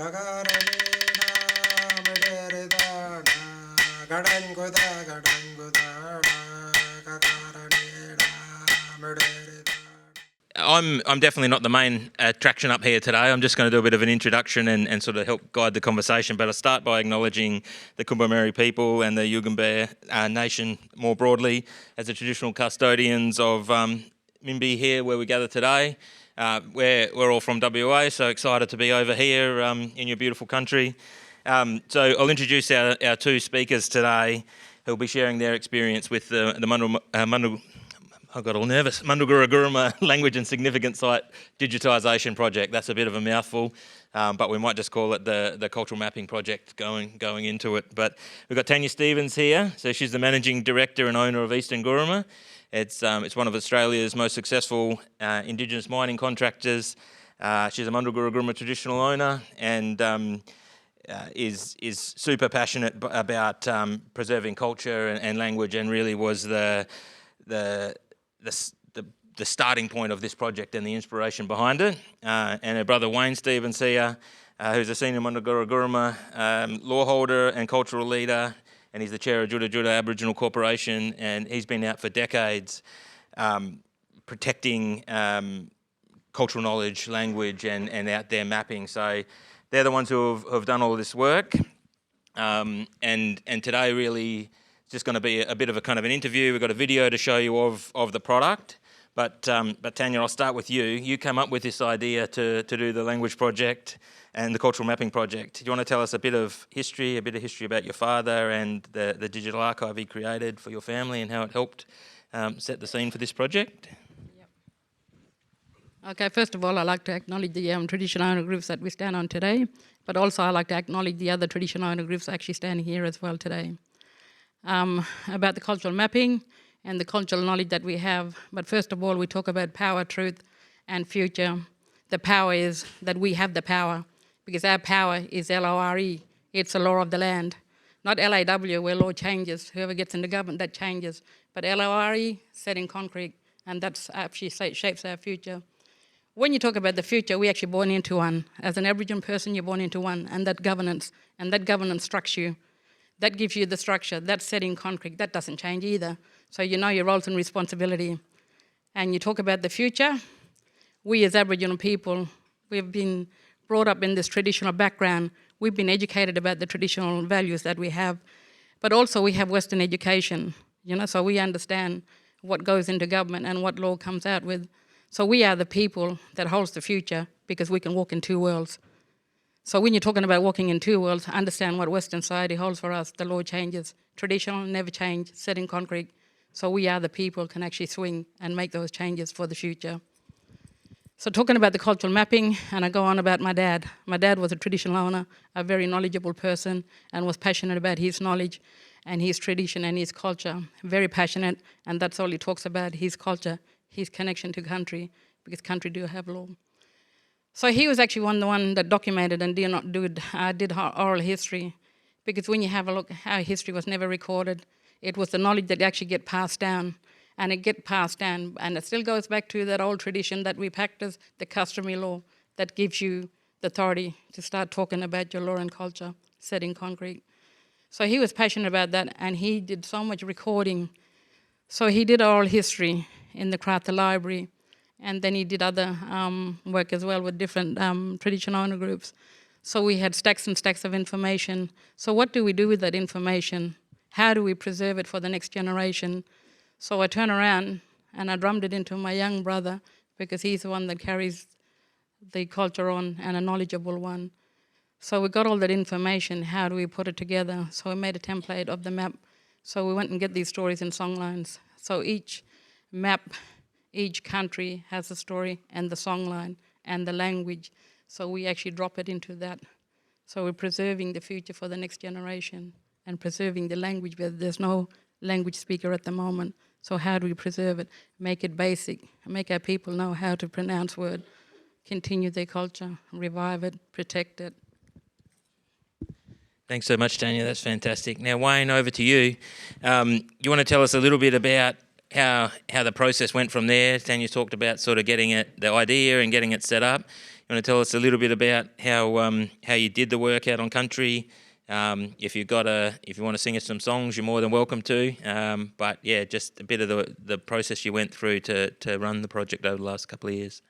I'm definitely not the main attraction up here today. I'm just going to do a bit of an introduction and sort of help guide the conversation. But I'll start by acknowledging the Kumbamerri people and the Yugambeh Nation more broadly as the traditional custodians of Mimbi here where we gather today. We're all from WA, so excited to be over here in your beautiful country. So I'll introduce our two speakers today who'll be sharing their experience with the I got all nervous. Mandugura Guruma Language and Significance Site Digitisation Project. That's a bit of a mouthful, but we might just call it the Cultural Mapping Project going into it. But we've got Tanya Stevens here. So she's the Managing Director and owner of Eastern Guruma. It's one of Australia's most successful Indigenous mining contractors. She's a Mandugura Guruma traditional owner and is super passionate about preserving culture and language, and really was the starting point of this project and the inspiration behind it. And her brother Wayne Stevens here, who's a senior Mandugura Guruma law holder and cultural leader, and he's the chair of Juda Juda Aboriginal Corporation, and he's been out for decades protecting cultural knowledge, language, and out there mapping. So they're the ones who have done all of this work. And today really it's just going to be a bit of a kind of an interview. We've got a video to show you of the product. But Tanya, I'll start with you. You came up with this idea to do the language project and the cultural mapping project. Do you want to tell us a bit of history about your father and the digital archive he created for your family and how it helped set the scene for this project? Yep. Okay, first of all, I'd like to acknowledge the traditional owner groups that we stand on today, but also I'd like to acknowledge the other traditional owner groups actually standing here as well today. About the cultural mapping and the cultural knowledge that we have. But first of all, we talk about power, truth, and future. The power is that we have the power, because our power is LORE. It's the law of the land. Not LAW, where law changes. Whoever gets into government, that changes. But LORE, set in concrete, and that's actually shapes our future. When you talk about the future, we're actually born into one. As an Aboriginal person, you're born into one, and that governance structure you. That gives you the structure, that's set in concrete, that doesn't change either. So you know your roles and responsibility. And you talk about the future, we as Aboriginal people, we've been brought up in this traditional background. We've been educated about the traditional values that we have, but also we have Western education, so we understand what goes into government and what law comes out with. So we are the people that holds the future because we can walk in two worlds. So when you're talking about walking in two worlds, understand what Western society holds for us. The law changes. Traditional, never change, set in concrete. So we are the people can actually swing and make those changes for the future. So talking about the cultural mapping, and I go on about my dad. My dad was a traditional owner, a very knowledgeable person, and was passionate about his knowledge and his tradition and his culture. Very passionate, and that's all he talks about, his culture, his connection to country, because country do have law. So he was actually the one that documented and did oral history, because when you have a look, our history was never recorded. It was the knowledge that actually get passed down, and it get passed down, and it still goes back to that old tradition that we practice, the customary law, that gives you the authority to start talking about your law and culture set in concrete. So he was passionate about that, and he did so much recording. So he did oral history in the Craft Library. And then he did other work as well with different traditional owner groups. So we had stacks and stacks of information. So what do we do with that information? How do we preserve it for the next generation? So I turned around and I drummed it into my young brother, because he's the one that carries the culture on and a knowledgeable one. So we got all that information. How do we put it together? So we made a template of the map. So we went and get these stories in songlines. So each map, each country has a story and the songline and the language. So we actually drop it into that. So we're preserving the future for the next generation and preserving the language, but there's no language speaker at the moment. So how do we preserve it? Make it basic, make our people know how to pronounce word, continue their culture, revive it, protect it. Thanks so much, Tanya. That's fantastic. Now, Wayne, over to you. You want to tell us a little bit about how the process went from there? Tanya talked about sort of getting the idea and getting it set up. want to tell us a little bit about how you did the work out on country? If you want to sing us some songs, you're more than welcome to. But yeah, just a bit of the process you went through to run the project over the last couple of years.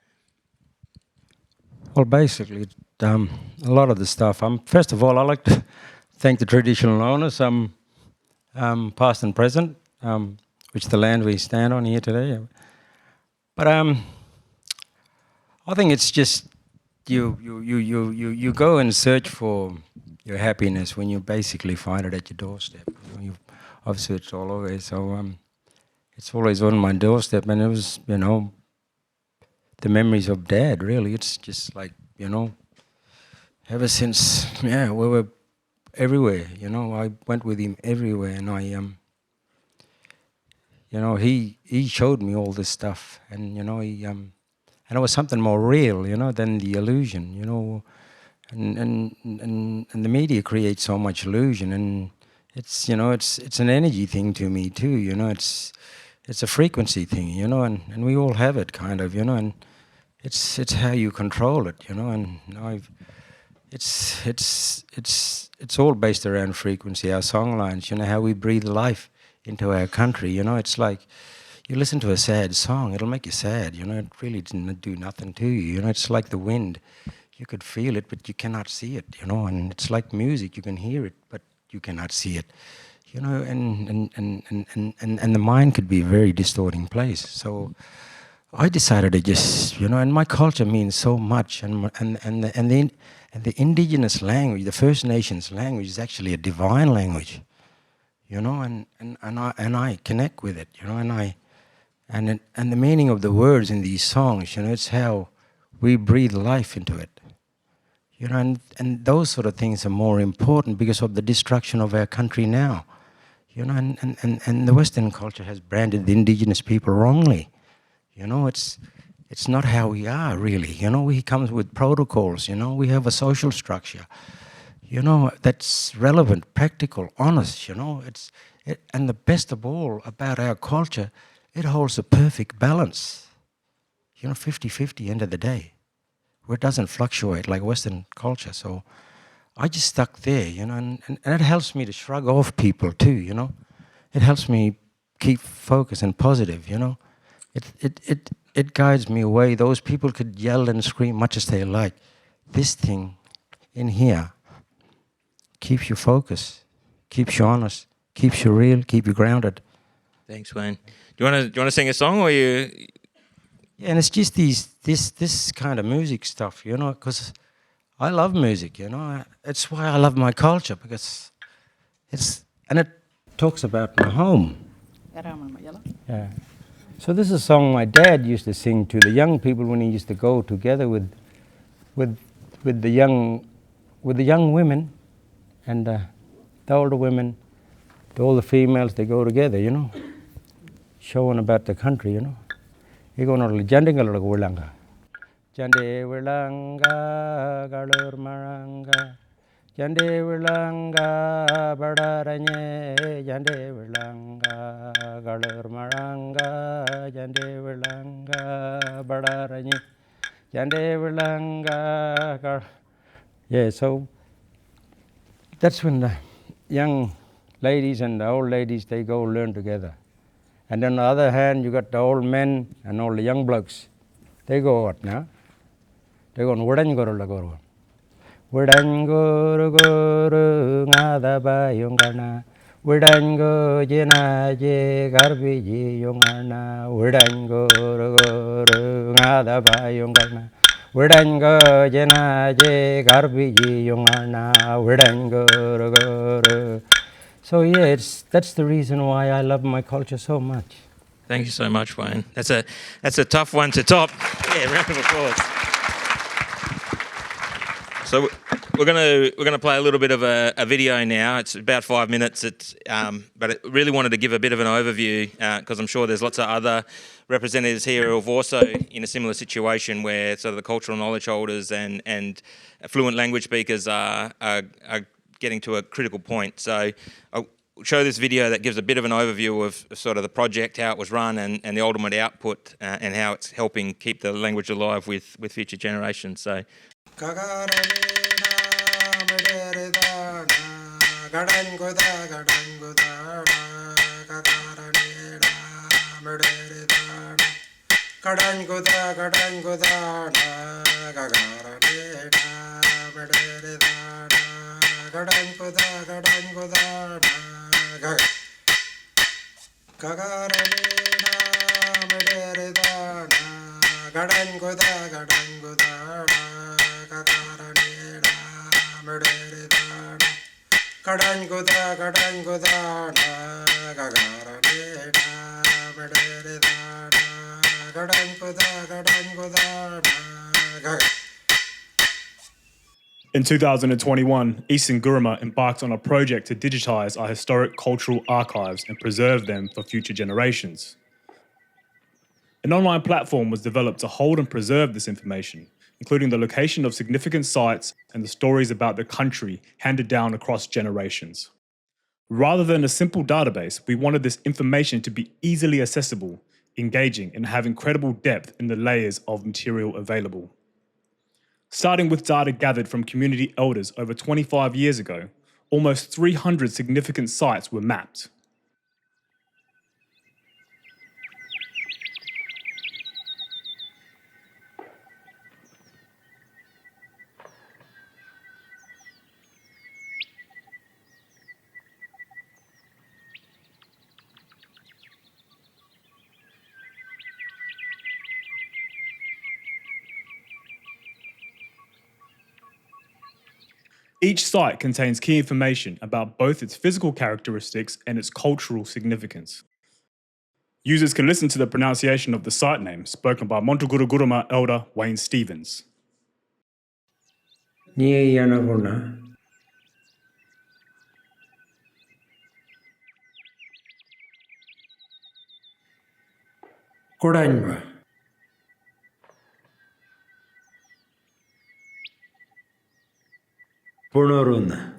Well, basically, a lot of the stuff. First of all, I'd like to thank the traditional owners, past and present, which the land we stand on here today. But I think it's just you go and search for your happiness when you basically find it at your doorstep. I've searched all over, so it's always on my doorstep, and it was, the memories of Dad. Really, it's just like, ever since, we were everywhere. I went with him everywhere, and he showed me all this stuff, and and it was something more real, than the illusion, and the media creates so much illusion, and it's an energy thing to me too, it's a frequency thing, and we all have it kind of, and it's how you control it, and it's all based around frequency, our song lines, how we breathe life into our country, it's like you listen to a sad song, it'll make you sad, it really didn't do nothing to you, it's like the wind. You could feel it, but you cannot see it, and it's like music, you can hear it, but you cannot see it, and the mind could be a very distorting place. So I decided to just, and my culture means so much, and the indigenous language, the First Nations language, is actually a divine language, and I connect with it, and the meaning of the words in these songs, it's how we breathe life into it. And those sort of things are more important because of the destruction of our country now. And the Western culture has branded the indigenous people wrongly. It's not how we are really. We come with protocols. We have a social structure. That's relevant, practical, honest. And the best of all about our culture, it holds a perfect balance. 50-50 end of the day, where it doesn't fluctuate like Western culture. So I just stuck there, and it helps me to shrug off people too, It helps me keep focused and positive, It guides me away. Those people could yell and scream much as they like. This thing in here keeps you focused, keeps you honest, keeps you real, keep you grounded. Thanks, Wayne. Do you want to sing a song, or you? Yeah, and it's just this kind of music stuff, because I love music, It's why I love my culture, because it talks about my home. Yeah. So this is a song my dad used to sing to the young people when he used to go together with the young women, and the older women, all the females, they go together, showing about the country, Jande Wilanga Galur Maranga Jande Wilanga Badaranye Jande Wilanga Galur Maranga Jande Wilanga Badaranye Jande Wilanga. Yeah, so that's when the young ladies and the old ladies, they go learn together. And on the other hand, you got the old men and all the young blokes. They go what now? They go on Wuranguru Lagoro. Wuranguru Guru Ngada Yungana. Wurango Jina Je Garbi Yungana. Wuranguru Guru Ngada Yungana. Wurango Jina Je Garbi Yungana. Wuranguru Guru. So yeah, that's the reason why I love my culture so much. Thank you so much, Wayne. That's a tough one to top. Yeah, round of applause. So we're gonna play a little bit of a video now. It's about 5 minutes. But I really wanted to give a bit of an overview because I'm sure there's lots of other representatives here who have also in a similar situation where sort of the cultural knowledge holders and fluent language speakers are getting to a critical point. So show this video that gives a bit of an overview of sort of the project, how it was run, and the ultimate output, and how it's helping keep the language alive with future generations. So. In 2021, Eastern Guruma embarked on a project to digitise our historic cultural archives and preserve them for future generations. An online platform was developed to hold and preserve this information, including the location of significant sites and the stories about the country handed down across generations. Rather than a simple database, we wanted this information to be easily accessible, engaging, and have incredible depth in the layers of material available. Starting with data gathered from community elders over 25 years ago, almost 300 significant sites were mapped. Each site contains key information about both its physical characteristics and its cultural significance. Users can listen to the pronunciation of the site name spoken by Montuguru Guruma elder Wayne Stevens. Kodañba. Punoruna.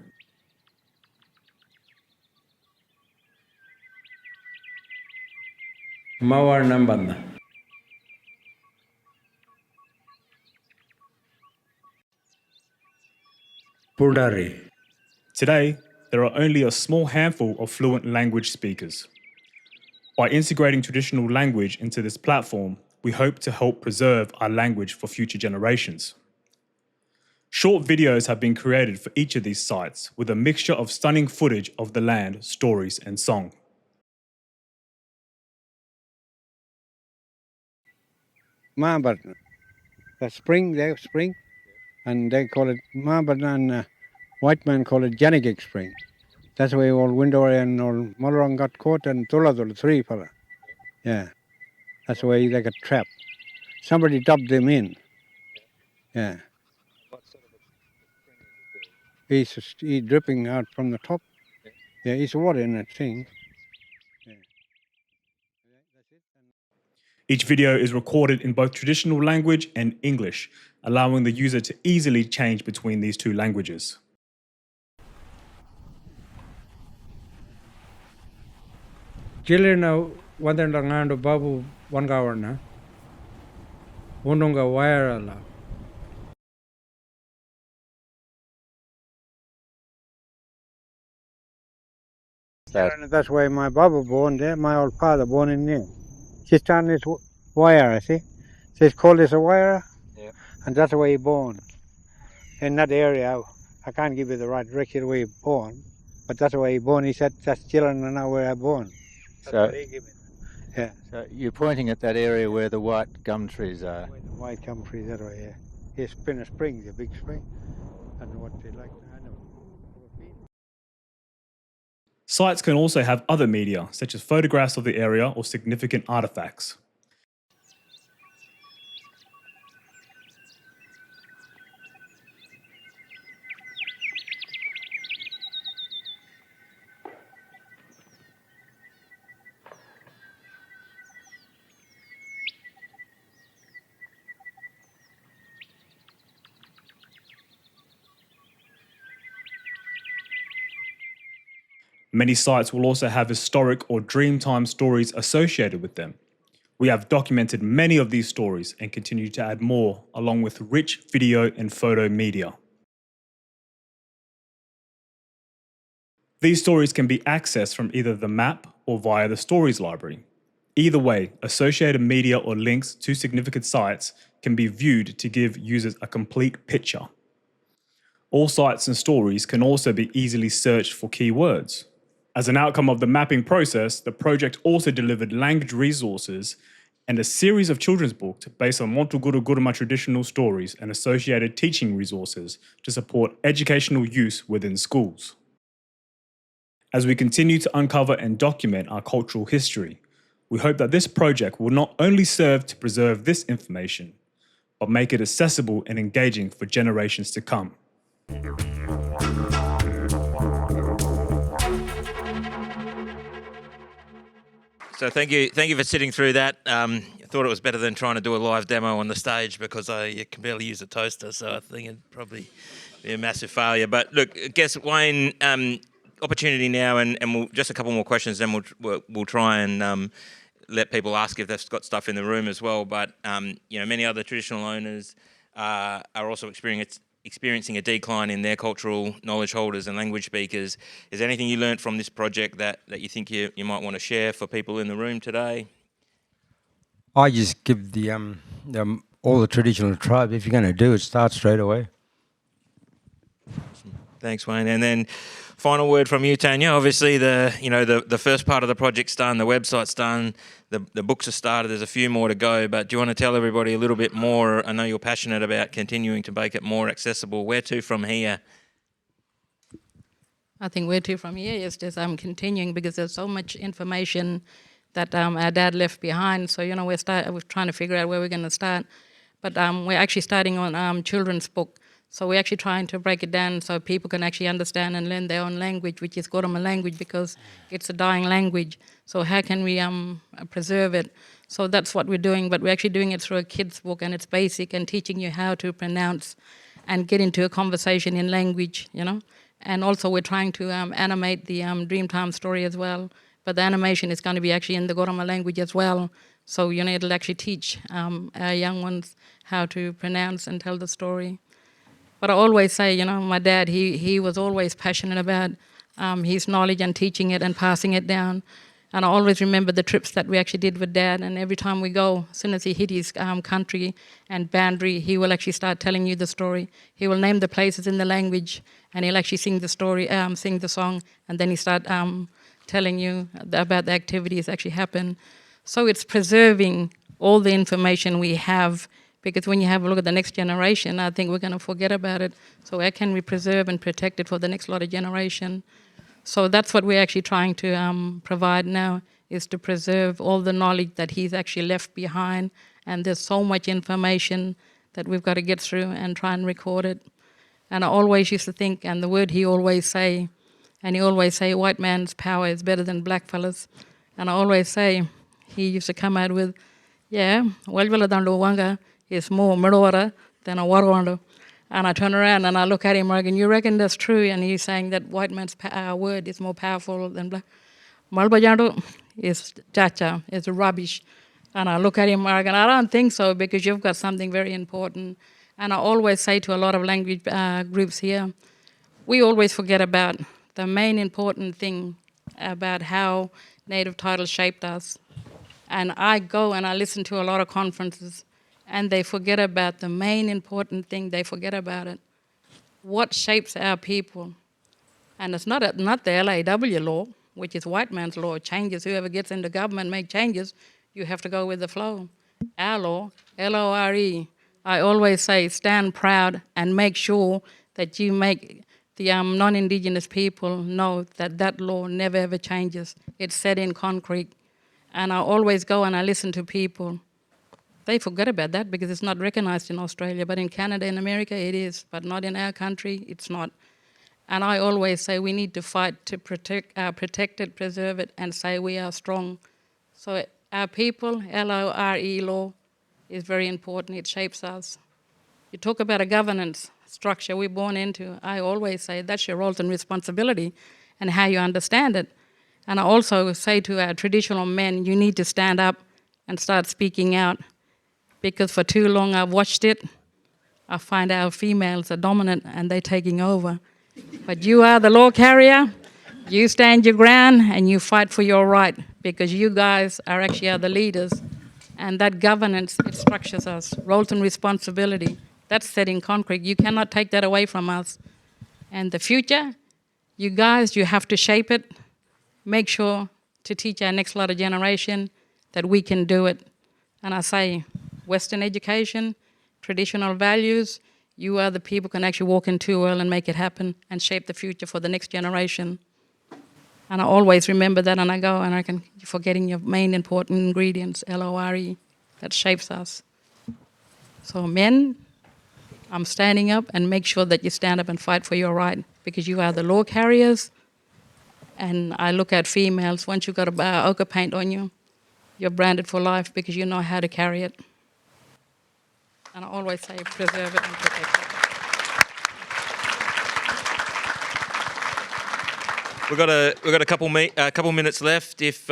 Mawar Nambanda. Pudari. Today, there are only a small handful of fluent language speakers. By integrating traditional language into this platform, we hope to help preserve our language for future generations. Short videos have been created for each of these sites with a mixture of stunning footage of the land, stories, and song. Mahabat, the spring, they have spring, and they call it Mahabat, and white man call it Janigig Spring. That's where old Windori and old Mullerong got caught, and Tuladul, three fella. Yeah, that's where they got trapped. Somebody dubbed them in. Yeah. He's dripping out from the top. Yeah, it's water in that thing. Yeah. That's it. Each video is recorded in both traditional language and English, allowing the user to easily change between these two languages. Chilena wadenda ngando babu wangawarna. Wundunga wairala. And that's where my Baba born there, my old father born in there. She's done this wire, see? So it's called this a wire, yeah. And that's where he born. In that area, I can't give you the right direction where he born, but that's where he born. He said, that's children are now where I born. That's what he gave me. Yeah. So you're pointing at that area where the white gum trees are? Where the white gum trees, that way, yeah. Here's Spinner Spring, the big spring. I don't know what they like. I know. Sites can also have other media, such as photographs of the area or significant artifacts. Many sites will also have historic or Dreamtime stories associated with them. We have documented many of these stories and continue to add more, along with rich video and photo media. These stories can be accessed from either the map or via the Stories Library. Either way, associated media or links to significant sites can be viewed to give users a complete picture. All sites and stories can also be easily searched for keywords. As an outcome of the mapping process, the project also delivered language resources and a series of children's books based on Montuguru Guruma traditional stories and associated teaching resources to support educational use within schools. As we continue to uncover and document our cultural history, we hope that this project will not only serve to preserve this information, but make it accessible and engaging for generations to come. So thank you for sitting through that. I thought it was better than trying to do a live demo on the stage because you can barely use a toaster, so I think it'd probably be a massive failure. But look, I guess, Wayne, opportunity now, and we'll, just a couple more questions, then we'll try and let people ask if they've got stuff in the room as well. But many other traditional owners are also experiencing a decline in their cultural knowledge holders and language speakers. Is there anything you learnt from this project that you think you might want to share for people in the room today? I just give all the traditional tribes, if you're going to do it, start straight away. Thanks, Wayne. And then final word from you, Tanya. Obviously, the first part of the project's done, the website's done, the books are started. There's a few more to go. But do you want to tell everybody a little bit more? I know you're passionate about continuing to make it more accessible. Where to from here? I think where to from here is just continuing, because there's so much information that our dad left behind. So we're trying to figure out where we're going to start. But we're actually starting on children's book. So we're actually trying to break it down so people can actually understand and learn their own language, which is Guruma language, because it's a dying language. So how can we preserve it? So that's what we're doing, but we're actually doing it through a kid's book, and it's basic and teaching you how to pronounce and get into a conversation in language, And also we're trying to animate the Dreamtime story as well, but the animation is going to be actually in the Guruma language as well. So, it'll actually teach our young ones how to pronounce and tell the story. But I always say, my dad, he was always passionate about his knowledge and teaching it and passing it down. And I always remember the trips that we actually did with Dad. And every time we go, as soon as he hit his country and boundary, he will actually start telling you the story. He will name the places in the language, and he'll actually sing the story, sing the song, and then he start telling you about the activities that actually happen. So it's preserving all the information we have, because when you have a look at the next generation, I think we're going to forget about it. So how can we preserve and protect it for the next lot of generation? So that's what we're actually trying to provide now, is to preserve all the knowledge that he's actually left behind. And there's so much information that we've got to get through and try and record it. And I always used to think, and the word he always say, white man's power is better than black fellas. And I always say, he used to come out with, Walwala is more Murwara than a Warwanda. And I turn around and I look at him, and you reckon that's true? And he's saying that white man's word is more powerful than black. Malbajando is chacha, is rubbish. And I look at him, and I don't think so, because you've got something very important. And I always say to a lot of language groups here, we always forget about the main important thing about how native titles shaped us. And I go and I listen to a lot of conferences, and they forget about the main important thing. They forget about it. What shapes our people? And it's not the LAW law, which is white man's law. Changes, whoever gets into government make changes, you have to go with the flow. Our law, LORE, I always say, stand proud and make sure that you make the non-Indigenous people know that that law never ever changes. It's set in concrete. And I always go and I listen to people. They forget about that because it's not recognized in Australia, but in Canada and America it is, but not in our country, it's not. And I always say we need to fight to protect it, preserve it, and say we are strong. So our people, LORE law, is very important. It shapes us. You talk about a governance structure we're born into. I always say that's your roles and responsibility. and how you understand it. And I also say to our traditional men, you need to stand up and start speaking out, because for too long I've watched it. I find our females are dominant and they're taking over. But you are the law carrier, you stand your ground and you fight for your right, because you guys are the leaders. And that governance, it structures us. Roles and responsibility, that's set in concrete. You cannot take that away from us. And the future, you guys, you have to shape it. Make sure to teach our next lot of generation that we can do it. And I say, Western education, traditional values, you are the people who can actually walk into a world and make it happen and shape the future for the next generation. And I always remember that, and I go, and I can, you're forgetting your main important ingredients, LORE, that shapes us. So men, I'm standing up, and make sure that you stand up and fight for your right, because you are the law carriers. And I look at females, once you've got a ochre paint on you, you're branded for life because you know how to carry it. And I always say preserve it and protect it. We've got a couple minutes left. If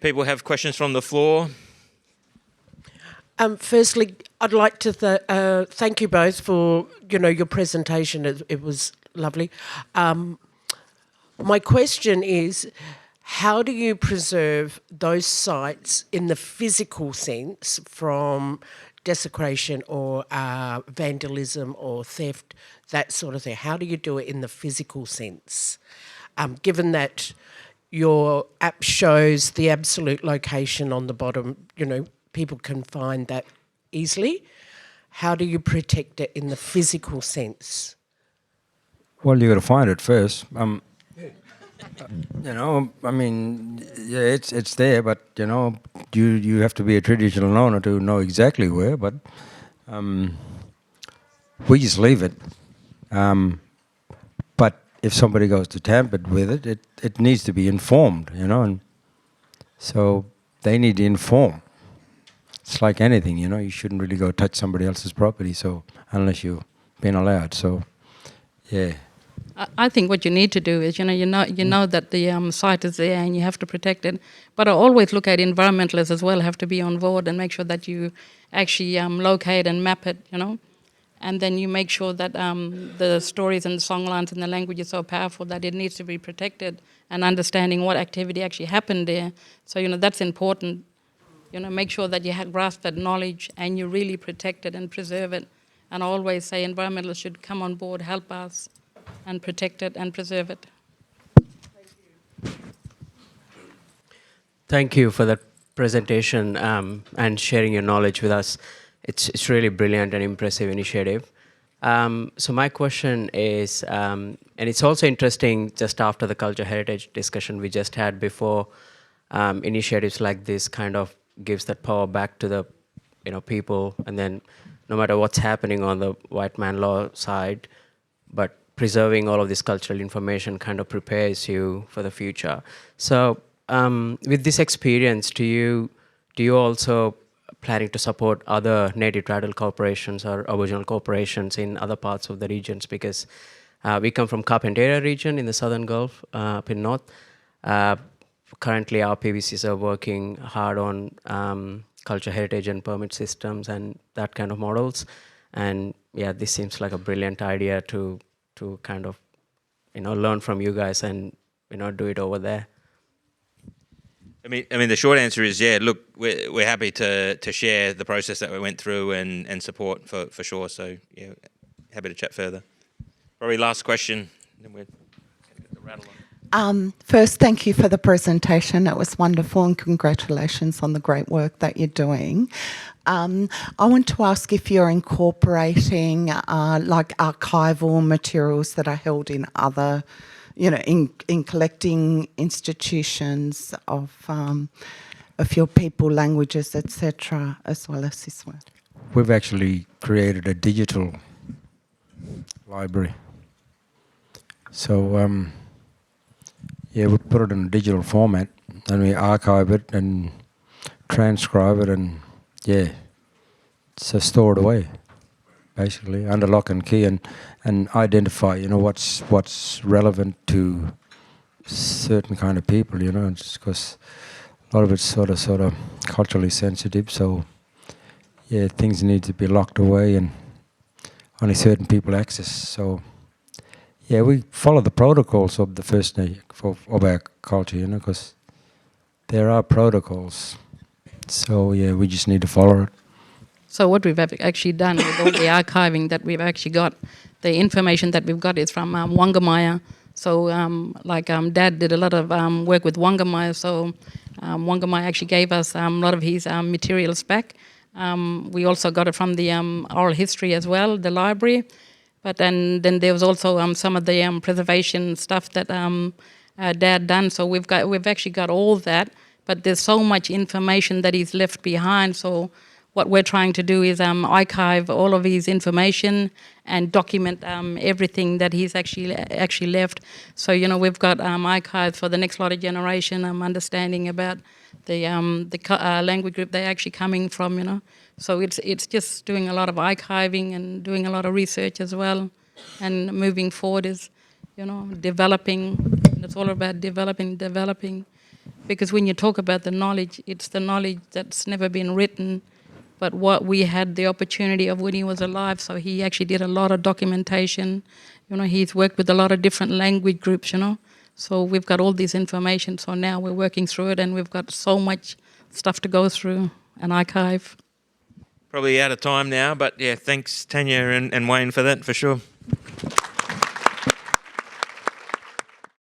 people have questions from the floor. Firstly, I'd like to thank you both for your presentation. It was lovely. My question is, how do you preserve those sites in the physical sense from desecration or vandalism or theft, that sort of thing? How do you do it in the physical sense? Given that your app shows the absolute location on the bottom, people can find that easily. How do you protect it in the physical sense? Well, you got to find it first. It's there, but you have to be a traditional owner to know exactly where. But we just leave it. But if somebody goes to tamper with it, it needs to be informed, and so they need to inform. It's like anything, you shouldn't really go touch somebody else's property, so unless you've been allowed. So, yeah. I think what you need to do is, you know that the site is there and you have to protect it. But I always look at environmentalists as well, have to be on board and make sure that you actually locate and map it, And then you make sure that the stories and the songlines and the language is so powerful that it needs to be protected, and understanding what activity actually happened there. So, that's important. Make sure that you grasp that knowledge and you really protect it and preserve it. And I always say environmentalists should come on board, help us, and protect it and preserve it. Thank you for that presentation and sharing your knowledge with us. It's really brilliant and impressive initiative. So my question is, and it's also interesting just after the culture heritage discussion we just had before, initiatives like this kind of gives that power back to the people, and then no matter what's happening on the white man law side, but preserving all of this cultural information kind of prepares you for the future. So with this experience, do you also planning to support other native title corporations or Aboriginal corporations in other parts of the regions? Because we come from Carpentaria region in the Southern Gulf, up in north. Currently, our PVCs are working hard on culture heritage and permit systems and that kind of models. And yeah, this seems like a brilliant idea to kind of learn from you guys and do it over there. I mean, the short answer is look, we're happy to share the process that we went through and support for sure. So yeah, happy to chat further. Probably last question, then we're gonna get the rattle on. First, thank you for the presentation. It was wonderful, and congratulations on the great work that you're doing. I want to ask if you're incorporating like archival materials that are held in other, in collecting institutions of your people, languages, etc., as well as this one. We've actually created a digital library. So, yeah, we put it in a digital format, and we archive it and transcribe it, and yeah, so store it away, basically under lock and key, and identify, what's relevant to certain kind of people, you know, just because a lot of it's sort of culturally sensitive. So yeah, things need to be locked away and only certain people access. So yeah, we follow the protocols of the First Nation of our culture, you know, because there are protocols. So yeah, we just need to follow it. So what we've actually done with all the archiving that we've actually got, the information that we've got is from Wangamaya. So Dad did a lot of work with Wangamaya. So Wangamaya actually gave us a lot of his materials back. We also got it from the oral history as well, the library. But then there was also some of the preservation stuff that Dad done. So we've actually got all that. But there's so much information that he's left behind. So what we're trying to do is archive all of his information and document everything that he's actually left. So we've got archives for the next lot of generation. Understanding about the language group they're actually coming from. So it's just doing a lot of archiving and doing a lot of research as well, and moving forward is developing. It's all about developing, because when you talk about the knowledge, it's the knowledge that's never been written, but what we had the opportunity of when he was alive. So he actually did a lot of documentation. He's worked with a lot of different language groups, So we've got all this information. So now we're working through it, and we've got so much stuff to go through and archive. Probably out of time now, but yeah, thanks Tanya and Wayne for that, for sure.